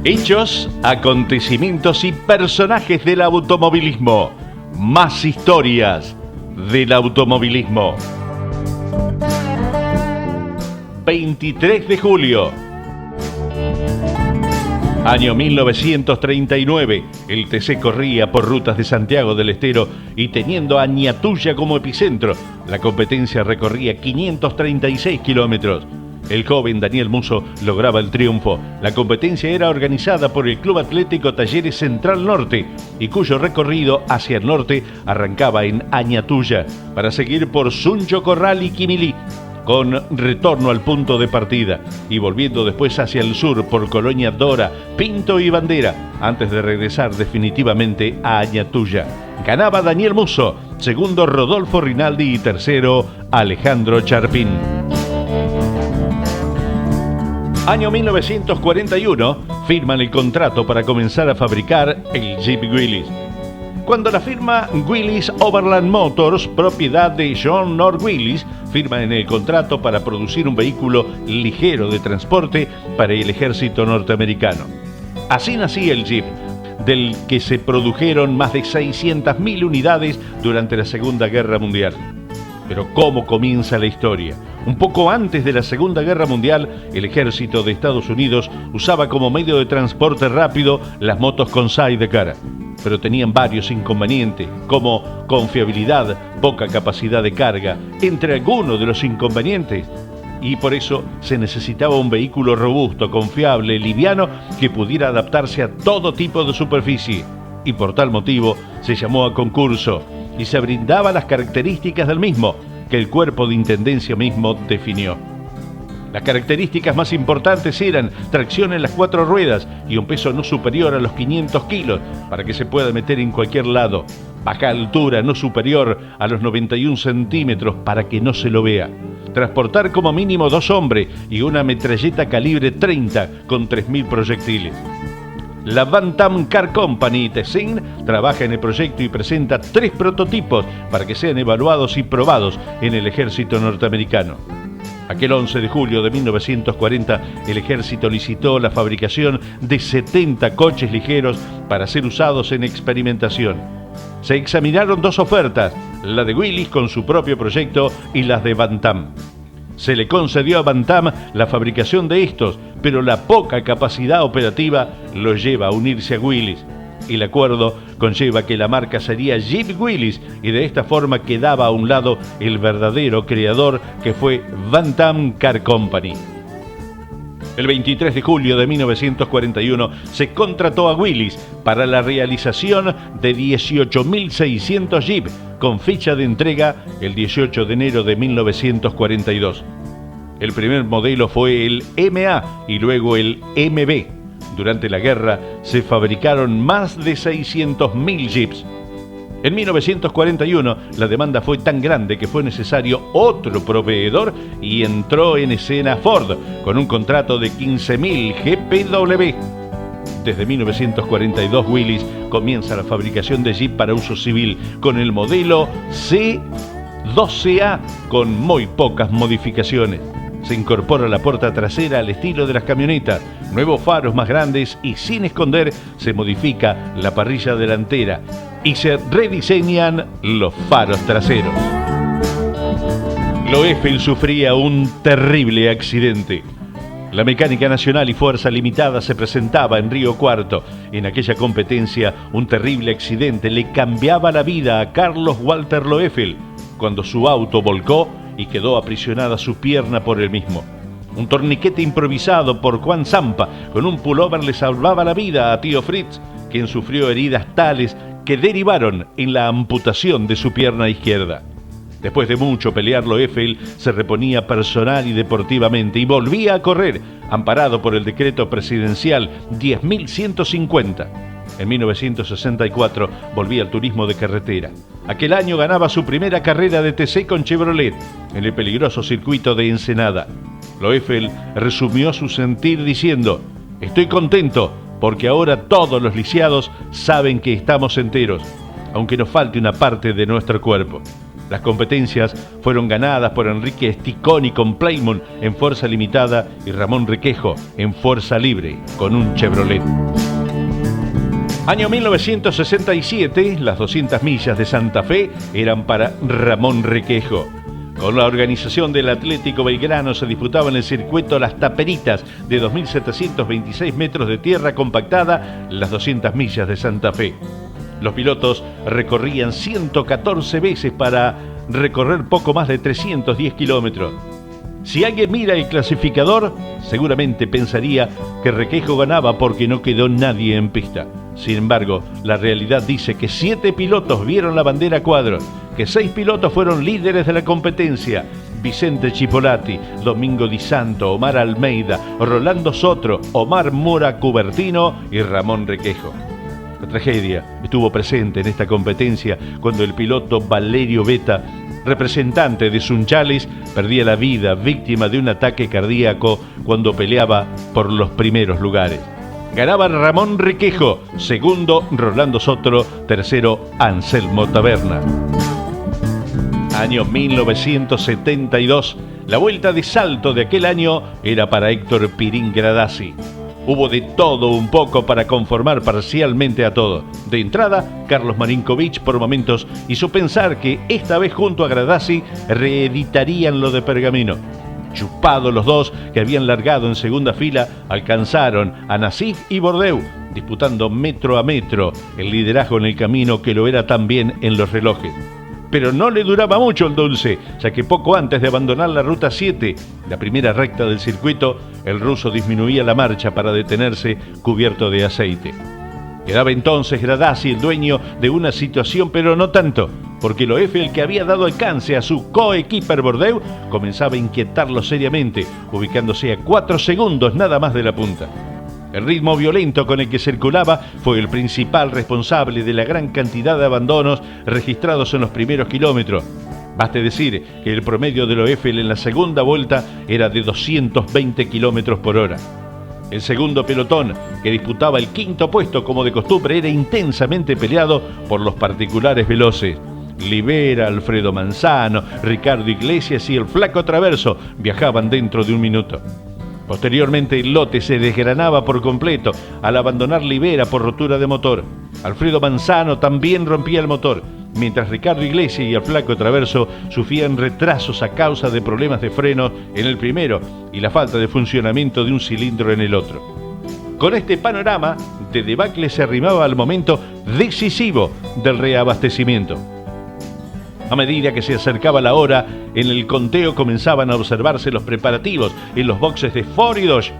Hechos, acontecimientos y personajes del automovilismo. Más historias del automovilismo. 23 de julio. Año 1939, el TC corría por rutas de Santiago del Estero y teniendo a Añatuya como epicentro, la competencia recorría 536 kilómetros. El joven Daniel Musso lograba el triunfo. La competencia era organizada por el Club Atlético Talleres Central Norte y cuyo recorrido hacia el norte arrancaba en Añatuya para seguir por Suncho Corral y Quimilí, con retorno al punto de partida y volviendo después hacia el sur por Colonia Dora, Pinto y Bandera, antes de regresar definitivamente a Añatuya. Ganaba Daniel Musso, segundo Rodolfo Rinaldi y tercero Alejandro Charpín. Año 1941, firman el contrato para comenzar a fabricar el Jeep Willys. Cuando la firma Willys Overland Motors, propiedad de John North Willys, firma en el contrato para producir un vehículo ligero de transporte para el ejército norteamericano. Así nacía el Jeep, del que se produjeron más de 600.000 unidades durante la Segunda Guerra Mundial. Pero ¿cómo comienza la historia? Un poco antes de la Segunda Guerra Mundial, el ejército de Estados Unidos usaba como medio de transporte rápido las motos con sidecar, pero tenían varios inconvenientes, como confiabilidad, poca capacidad de carga, entre algunos de los inconvenientes. Y por eso se necesitaba un vehículo robusto, confiable, liviano, que pudiera adaptarse a todo tipo de superficie. Y por tal motivo se llamó a concurso y se brindaba las características del mismo, que el cuerpo de intendencia mismo definió. Las características más importantes eran tracción en las 4 ruedas y un peso no superior a los 500 kilos para que se pueda meter en cualquier lado. Baja altura no superior a los 91 centímetros para que no se lo vea. Transportar como mínimo 2 hombres y una metralleta calibre 30 con 3.000 proyectiles. La Bantam Car Company Tessin trabaja en el proyecto y presenta 3 prototipos para que sean evaluados y probados en el ejército norteamericano. Aquel 11 de julio de 1940, el ejército licitó la fabricación de 70 coches ligeros para ser usados en experimentación. Se examinaron 2 ofertas, la de Willys con su propio proyecto y las de Bantam. Se le concedió a Bantam la fabricación de estos, pero la poca capacidad operativa lo lleva a unirse a Willys. Y el acuerdo conlleva que la marca sería Jeep Willys y de esta forma quedaba a un lado el verdadero creador que fue Bantam Car Company. El 23 de julio de 1941 se contrató a Willys para la realización de 18.600 Jeep con fecha de entrega el 18 de enero de 1942. El primer modelo fue el MA y luego el MB. Durante la guerra se fabricaron más de 600.000 Jeeps. En 1941 la demanda fue tan grande que fue necesario otro proveedor y entró en escena Ford con un contrato de 15.000 GPW. Desde 1942 Willys comienza la fabricación de Jeep para uso civil con el modelo C12A con muy pocas modificaciones. Se incorpora la puerta trasera al estilo de las camionetas, nuevos faros más grandes y sin esconder se modifica la parrilla delantera y se rediseñan los faros traseros. Loeffel sufría un terrible accidente. La Mecánica Nacional y Fuerza Limitada se presentaba en Río Cuarto. En aquella competencia, un terrible accidente le cambiaba la vida a Carlos Walter Loeffel cuando su auto volcó y quedó aprisionada su pierna por el mismo. Un torniquete improvisado por Juan Zampa con un pullover le salvaba la vida a tío Fritz, quien sufrió heridas tales que derivaron en la amputación de su pierna izquierda. Después de mucho pelear, Loeffel se reponía personal y deportivamente y volvía a correr, amparado por el decreto presidencial 10.150. En 1964 volvía al turismo de carretera. Aquel año ganaba su primera carrera de TC con Chevrolet en el peligroso circuito de Ensenada. Loeffel resumió su sentir diciendo: «Estoy contento porque ahora todos los lisiados saben que estamos enteros, aunque nos falte una parte de nuestro cuerpo». Las competencias fueron ganadas por Enrique Sticoni con Plymouth en fuerza limitada y Ramón Requejo en fuerza libre con un Chevrolet. Año 1967, las 200 millas de Santa Fe eran para Ramón Requejo. Con la organización del Atlético Belgrano se disputaba en el circuito Las Taperitas de 2.726 metros de tierra compactada, las 200 millas de Santa Fe. Los pilotos recorrían 114 veces para recorrer poco más de 310 kilómetros. Si alguien mira el clasificador, seguramente pensaría que Requejo ganaba porque no quedó nadie en pista. Sin embargo, la realidad dice que 7 pilotos vieron la bandera a cuadro, que 6 pilotos fueron líderes de la competencia: Vicente Chipolati, Domingo Di Santo, Omar Almeida, Rolando Sotro, Omar Mora Cubertino y Ramón Requejo. La tragedia estuvo presente en esta competencia cuando el piloto Valerio Beta, representante de Sunchales, perdía la vida víctima de un ataque cardíaco cuando peleaba por los primeros lugares. Ganaba Ramón Requejo, segundo Rolando Sotro, tercero Anselmo Taberna. Año 1972. La vuelta de salto de aquel año era para Héctor Pirín Gradasi. Hubo de todo un poco para conformar parcialmente a todo. De entrada, Carlos Marinkovic por momentos hizo pensar que esta vez junto a Gradasi reeditarían lo de Pergamino. Chupados los dos que habían largado en segunda fila, alcanzaron a Nassif y Bordeu, disputando metro a metro el liderazgo en el camino que lo era también en los relojes. Pero no le duraba mucho el dulce, ya que poco antes de abandonar la ruta 7, la primera recta del circuito, el ruso disminuía la marcha para detenerse cubierto de aceite. Quedaba entonces Gradasi el dueño de una situación, pero no tanto, porque el Oefel, que había dado alcance a su coequiper Bordeu, comenzaba a inquietarlo seriamente, ubicándose a 4 segundos nada más de la punta. El ritmo violento con el que circulaba fue el principal responsable de la gran cantidad de abandonos registrados en los primeros kilómetros. Baste decir que el promedio del Oefel en la segunda vuelta era de 220 kilómetros por hora. El segundo pelotón, que disputaba el quinto puesto como de costumbre, era intensamente peleado por los particulares veloces. Libera, Alfredo Manzano, Ricardo Iglesias y el Flaco Traverso viajaban dentro de un minuto. Posteriormente el lote se desgranaba por completo al abandonar Libera por rotura de motor. Alfredo Manzano también rompía el motor, mientras Ricardo Iglesias y el Flaco Traverso sufrían retrasos a causa de problemas de freno en el primero y la falta de funcionamiento de un cilindro en el otro. Con este panorama de debacle se arrimaba al momento decisivo del reabastecimiento. A medida que se acercaba la hora, en el conteo comenzaban a observarse los preparativos en los boxes de Ford y Dodge.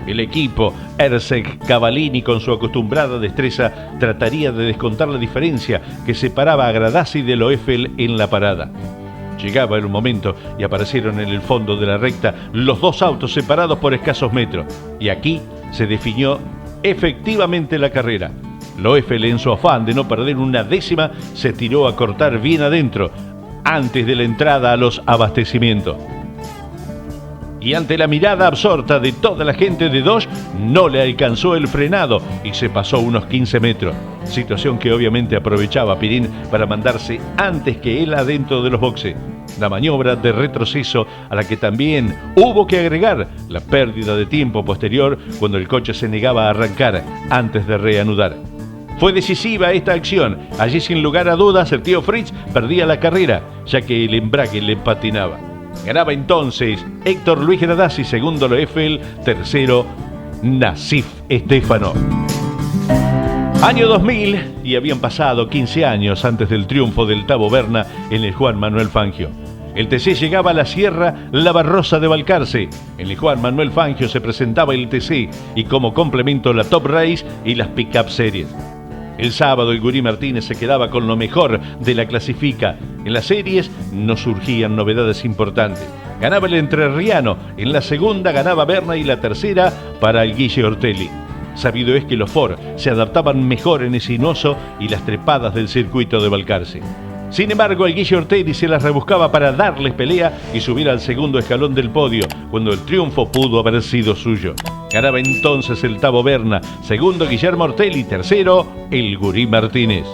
El equipo Ersek Cavallini, con su acostumbrada destreza, trataría de descontar la diferencia que separaba a Gradasi del Oefel en la parada. Llegaba el momento y aparecieron en el fondo de la recta los dos autos separados por escasos metros. Y aquí se definió efectivamente la carrera. Loeffel, en su afán de no perder una décima, se tiró a cortar bien adentro, antes de la entrada a los abastecimientos. Y ante la mirada absorta de toda la gente de Dodge, no le alcanzó el frenado y se pasó unos 15 metros. Situación que obviamente aprovechaba Pirín para mandarse antes que él adentro de los boxes. La maniobra de retroceso a la que también hubo que agregar la pérdida de tiempo posterior cuando el coche se negaba a arrancar antes de reanudar. Fue decisiva esta acción. Allí, sin lugar a dudas, el tío Fritz perdía la carrera, ya que el embrague le patinaba. Ganaba entonces Héctor Luis Gradasi, segundo Loeffel, tercero Nassif Stefano. Año 2000, y habían pasado 15 años antes del triunfo del Tabo Berna en el Juan Manuel Fangio. El TC llegaba a la Sierra La Barrosa de Balcarce. En el Juan Manuel Fangio se presentaba el TC y como complemento la Top Race y las Pick-Up Series. El sábado el Gurí Martínez se quedaba con lo mejor de la clasifica. En las series no surgían novedades importantes. Ganaba el entrerriano, en la segunda ganaba Berna y la tercera para el Guille Ortelli. Sabido es que los Ford se adaptaban mejor en el sinuoso y las trepadas del circuito de Balcarce. Sin embargo, el Guille Ortelli se las rebuscaba para darles pelea y subir al segundo escalón del podio, cuando el triunfo pudo haber sido suyo. Ganaba entonces el Tabo Berna, segundo Guillermo Ortelli, tercero el Gurí Martínez.